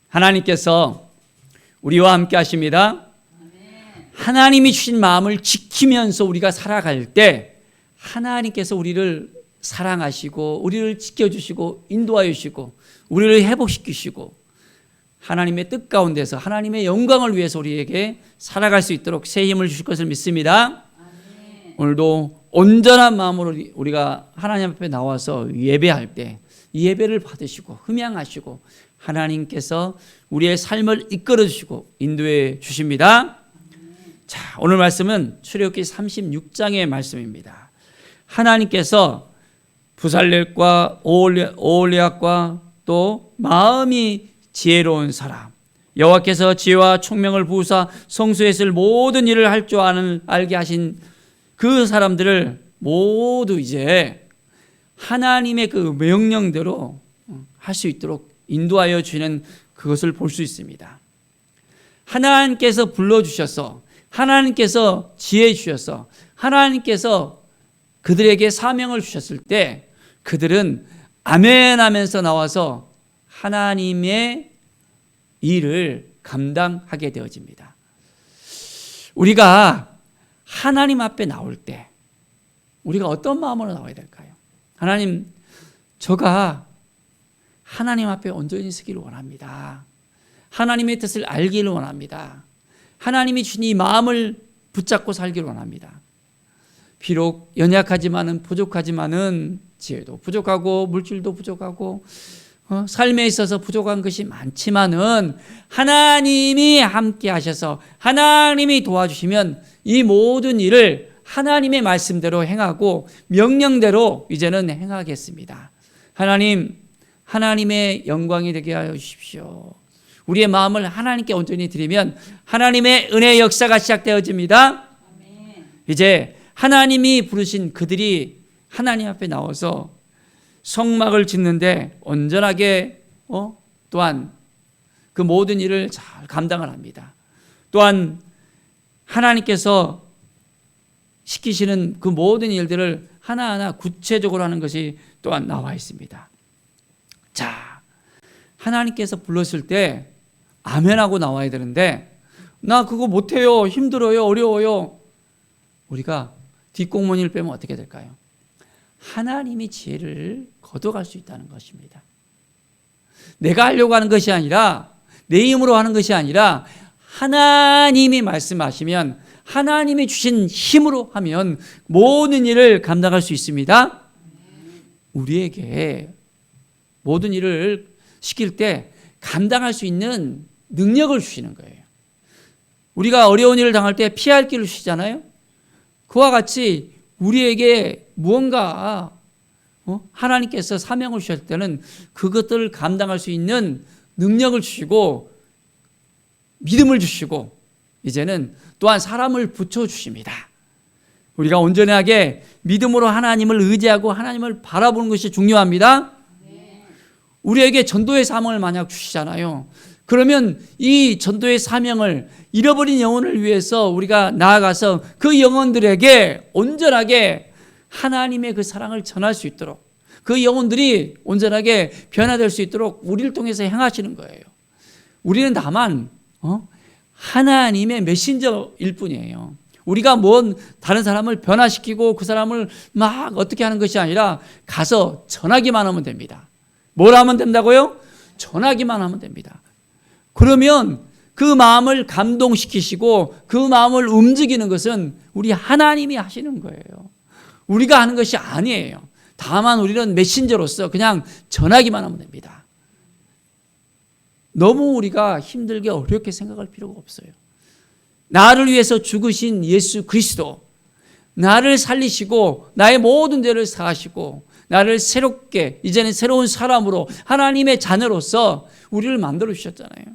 하나님께서 우리와 함께 하십니다. 하나님이 주신 마음을 지키면서 우리가 살아갈 때 하나님께서 우리를 사랑하시고 우리를 지켜주시고 인도하여 주시고 우리를 회복시키시고 하나님의 뜻 가운데서 하나님의 영광을 위해서 우리에게 살아갈 수 있도록 새 힘을 주실 것을 믿습니다. 오늘도 온전한 마음으로 우리가 하나님 앞에 나와서 예배할 때 이 예배를 받으시고 흠양하시고 하나님께서 우리의 삶을 이끌어 주시고 인도해 주십니다. 자, 오늘 말씀은 출애굽기 36장의 말씀입니다. 하나님께서 부살렐과 오홀리압과 또 마음이 지혜로운 사람, 여호와께서 지혜와 총명을 부으사 성소에 있을 모든 일을 할 줄 알게 하신 그 사람들을 모두 이제 하나님의 그 명령대로 할 수 있도록 인도하여 주시는 그것을 볼 수 있습니다. 하나님께서 불러주셔서 하나님께서 지혜 주셔서 하나님께서 그들에게 사명을 주셨을 때 그들은 아멘 하면서 나와서 하나님의 일을 감당하게 되어집니다. 우리가 하나님 앞에 나올 때 우리가 어떤 마음으로 나와야 될까요? 하나님, 저가 하나님 앞에 온전히 서기를 원합니다. 하나님의 뜻을 알기를 원합니다. 하나님이 주신 이 마음을 붙잡고 살기를 원합니다. 비록 연약하지만은 부족하지만은 지혜도 부족하고 물질도 부족하고 삶에 있어서 부족한 것이 많지만은 하나님이 함께 하셔서 하나님이 도와주시면 이 모든 일을 하나님의 말씀대로 행하고 명령대로 이제는 행하겠습니다. 하나님, 하나님의 영광이 되게 하여 주십시오. 우리의 마음을 하나님께 온전히 드리면 하나님의 은혜의 역사가 시작되어집니다. 이제 하나님이 부르신 그들이 하나님 앞에 나와서 성막을 짓는데 온전하게 또한 그 모든 일을 잘 감당을 합니다. 또한 하나님께서 시키시는 그 모든 일들을 하나하나 구체적으로 하는 것이 또한 나와 있습니다. 자, 하나님께서 불렀을 때 아멘하고 나와야 되는데 나 그거 못해요, 힘들어요, 어려워요. 우리가 뒷공무니를 빼면 어떻게 될까요? 하나님이 지혜를 거둬갈 수 있다는 것입니다. 내가 하려고 하는 것이 아니라 내 힘으로 하는 것이 아니라 하나님이 말씀하시면 하나님이 주신 힘으로 하면 모든 일을 감당할 수 있습니다. 우리에게 모든 일을 시킬 때 감당할 수 있는 능력을 주시는 거예요. 우리가 어려운 일을 당할 때 피할 길을 주시잖아요. 그와 같이 우리에게 무언가 하나님께서 사명을 주실 때는 그것들을 감당할 수 있는 능력을 주시고 믿음을 주시고 이제는 또한 사람을 붙여주십니다. 우리가 온전하게 믿음으로 하나님을 의지하고 하나님을 바라보는 것이 중요합니다. 우리에게 전도의 사명을 만약 주시잖아요. 그러면 이 전도의 사명을 잃어버린 영혼을 위해서 우리가 나아가서 그 영혼들에게 온전하게 하나님의 그 사랑을 전할 수 있도록 그 영혼들이 온전하게 변화될 수 있도록 우리를 통해서 행하시는 거예요. 우리는 다만 하나님의 메신저일 뿐이에요. 우리가 뭔 다른 사람을 변화시키고 그 사람을 막 어떻게 하는 것이 아니라 가서 전하기만 하면 됩니다. 뭘 하면 된다고요? 전하기만 하면 됩니다. 그러면 그 마음을 감동시키시고 그 마음을 움직이는 것은 우리 하나님이 하시는 거예요. 우리가 하는 것이 아니에요. 다만 우리는 메신저로서 그냥 전하기만 하면 됩니다. 너무 우리가 힘들게 어렵게 생각할 필요가 없어요. 나를 위해서 죽으신 예수 그리스도, 나를 살리시고 나의 모든 죄를 사하시고 나를 새롭게 이제는 새로운 사람으로 하나님의 자녀로서 우리를 만들어 주셨잖아요.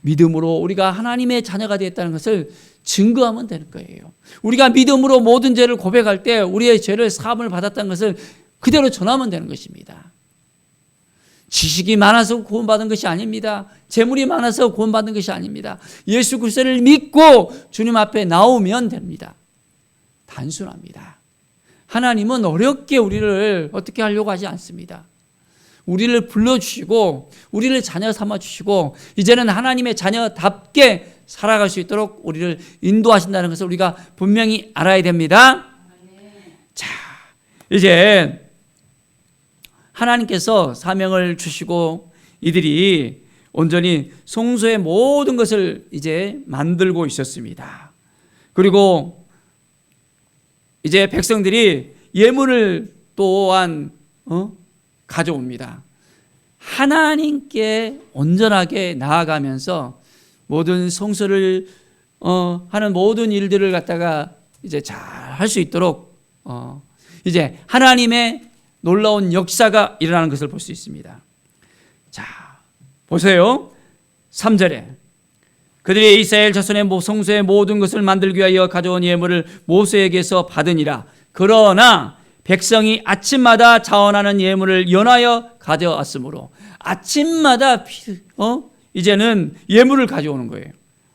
믿음으로 우리가 하나님의 자녀가 되었다는 것을 증거하면 되는 거예요. 우리가 믿음으로 모든 죄를 고백할 때 우리의 죄를 사함을 받았다는 것을 그대로 전하면 되는 것입니다. 지식이 많아서 구원받은 것이 아닙니다. 재물이 많아서 구원받은 것이 아닙니다. 예수 그리스도를 믿고 주님 앞에 나오면 됩니다. 단순합니다. 하나님은 어렵게 우리를 어떻게 하려고 하지 않습니다. 우리를 불러주시고 우리를 자녀 삼아주시고 이제는 하나님의 자녀답게 살아갈 수 있도록 우리를 인도하신다는 것을 우리가 분명히 알아야 됩니다. 자, 이제 하나님께서 사명을 주시고 이들이 온전히 성소의 모든 것을 이제 만들고 있었습니다. 그리고 이제 백성들이 예물을 또한 가져옵니다. 하나님께 온전하게 나아가면서 모든 성소를 하는 모든 일들을 갖다가 이제 잘 할 수 있도록 이제 하나님의 놀라운 역사가 일어나는 것을 볼 수 있습니다. 자, 보세요. 3절에 그들이 이스라엘 자손의 성소의 모든 것을 만들기 위하여 가져온 예물을 모세에게서 받으니라. 그러나 백성이 아침마다 자원하는 예물을 연하여 가져왔으므로 아침마다 이제는 예물을 가져오는 거예요.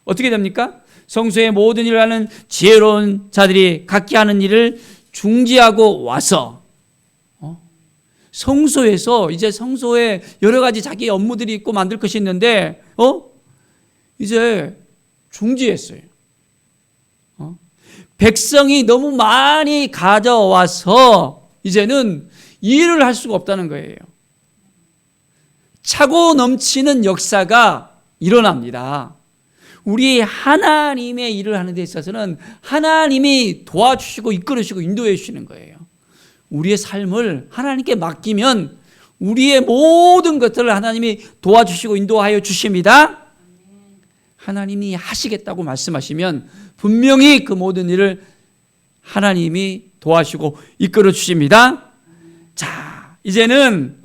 어떻게 됩니까? 성소의 모든 일을 하는 지혜로운 자들이 각기 하는 일을 중지하고 와서 성소에서 이제 성소에 여러 가지 자기 업무들이 있고 만들 것이 있는데 이제 중지했어요. 백성이 너무 많이 가져와서 이제는 일을 할 수가 없다는 거예요. 차고 넘치는 역사가 일어납니다. 우리 하나님의 일을 하는 데 있어서는 하나님이 도와주시고 이끌어주시고 인도해 주시는 거예요. 우리의 삶을 하나님께 맡기면 우리의 모든 것들을 하나님이 도와주시고 인도하여 주십니다. 하나님이 하시겠다고 말씀하시면 분명히 그 모든 일을 하나님이 도와주시고 이끌어 주십니다. 자, 이제는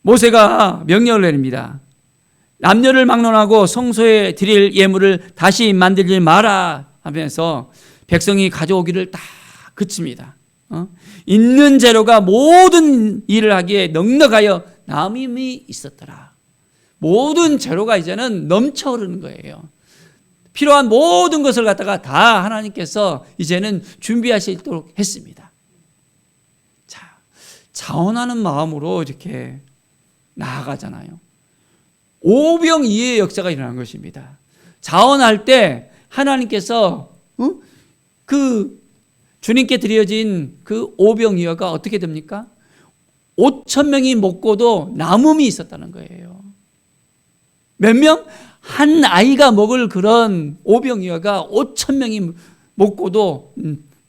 모세가 명령을 내립니다. 남녀를 막론하고 성소에 드릴 예물을 다시 만들지 마라 하면서 백성이 가져오기를 다 그칩니다. 있는 재료가 모든 일을 하기에 넉넉하여 남음이 있었더라. 모든 재료가 이제는 넘쳐 흐르는 거예요. 필요한 모든 것을 갖다가 다 하나님께서 이제는 준비하시도록 했습니다. 자, 자원하는 마음으로 이렇게 나아가잖아요. 오병이어의 역사가 일어난 것입니다. 자원할 때 하나님께서 그 주님께 드려진 그 오병이어가 어떻게 됩니까? 5,000명이 먹고도 남음이 있었다는 거예요. 몇 명? 한 아이가 먹을 그런 오병이어가 5,000명이 먹고도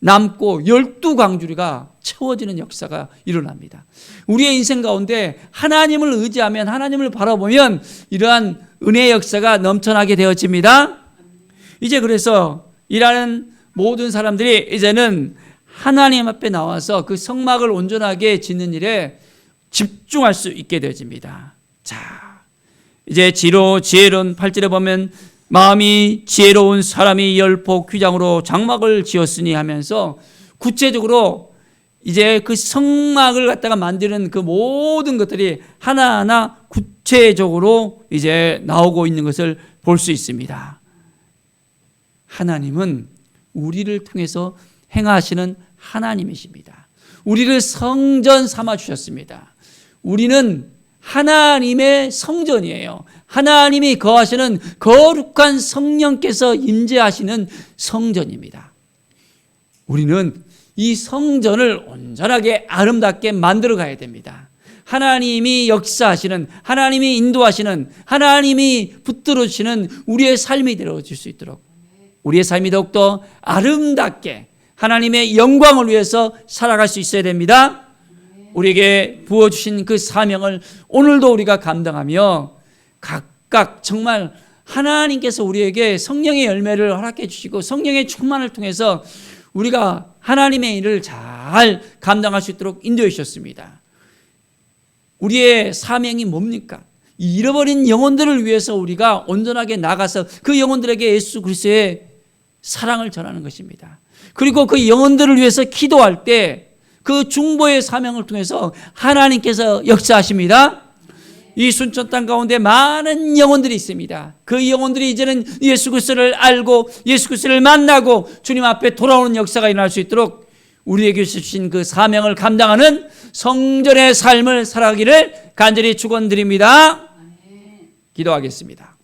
남고 12광주리가 채워지는 역사가 일어납니다. 우리의 인생 가운데 하나님을 의지하면, 하나님을 바라보면 이러한 은혜의 역사가 넘쳐나게 되어집니다. 이제 그래서 일하는 모든 사람들이 이제는 하나님 앞에 나와서 그 성막을 온전하게 짓는 일에 집중할 수 있게 되어집니다. 자, 이제 지혜로운 8절에 보면 마음이 지혜로운 사람이 열폭 휘장으로 장막을 지었으니 하면서 구체적으로 이제 그 성막을 갖다가 만드는 그 모든 것들이 하나하나 구체적으로 이제 나오고 있는 것을 볼 수 있습니다. 하나님은 우리를 통해서 행하시는 하나님이십니다. 우리를 성전 삼아 주셨습니다. 우리는 하나님의 성전이에요. 하나님이 거하시는 거룩한 성령께서 임재하시는 성전입니다. 우리는 이 성전을 온전하게 아름답게 만들어 가야 됩니다. 하나님이 역사하시는, 하나님이 인도하시는, 하나님이 붙들어 주시는 우리의 삶이 되어질 수 있도록 우리의 삶이 더욱더 아름답게 하나님의 영광을 위해서 살아갈 수 있어야 됩니다. 우리에게 부어주신 그 사명을 오늘도 우리가 감당하며 각각 정말 하나님께서 우리에게 성령의 열매를 허락해 주시고 성령의 충만을 통해서 우리가 하나님의 일을 잘 감당할 수 있도록 인도해 주셨습니다. 우리의 사명이 뭡니까? 잃어버린 영혼들을 위해서 우리가 온전하게 나가서 그 영혼들에게 예수 그리스도의 사랑을 전하는 것입니다. 그리고 그 영혼들을 위해서 기도할 때 그 중보의 사명을 통해서 하나님께서 역사하십니다. 이 순천 땅 가운데 많은 영혼들이 있습니다. 그 영혼들이 이제는 예수 그리스도를 알고 예수 그리스도를 만나고 주님 앞에 돌아오는 역사가 일어날 수 있도록 우리에게 주신 그 사명을 감당하는 성전의 삶을 살아가기를 간절히 축원드립니다. 기도하겠습니다.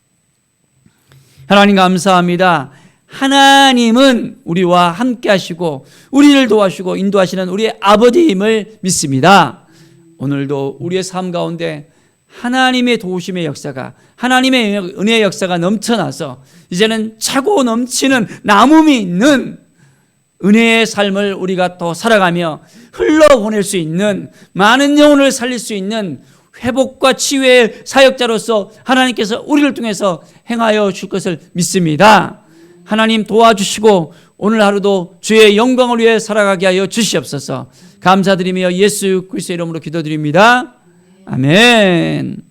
하나님 감사합니다. 하나님은 우리와 함께 하시고 우리를 도와주시고 인도하시는 우리의 아버지임을 믿습니다. 오늘도 우리의 삶 가운데 하나님의 도우심의 역사가, 하나님의 은혜의 역사가 넘쳐나서 이제는 차고 넘치는 남음이 있는 은혜의 삶을 우리가 또 살아가며 흘러보낼 수 있는, 많은 영혼을 살릴 수 있는 회복과 치유의 사역자로서 하나님께서 우리를 통해서 행하여 줄 것을 믿습니다. 하나님 도와주시고 오늘 하루도 주의 영광을 위해 살아가게 하여 주시옵소서. 감사드리며 예수 그리스도의 이름으로 기도드립니다. 아멘.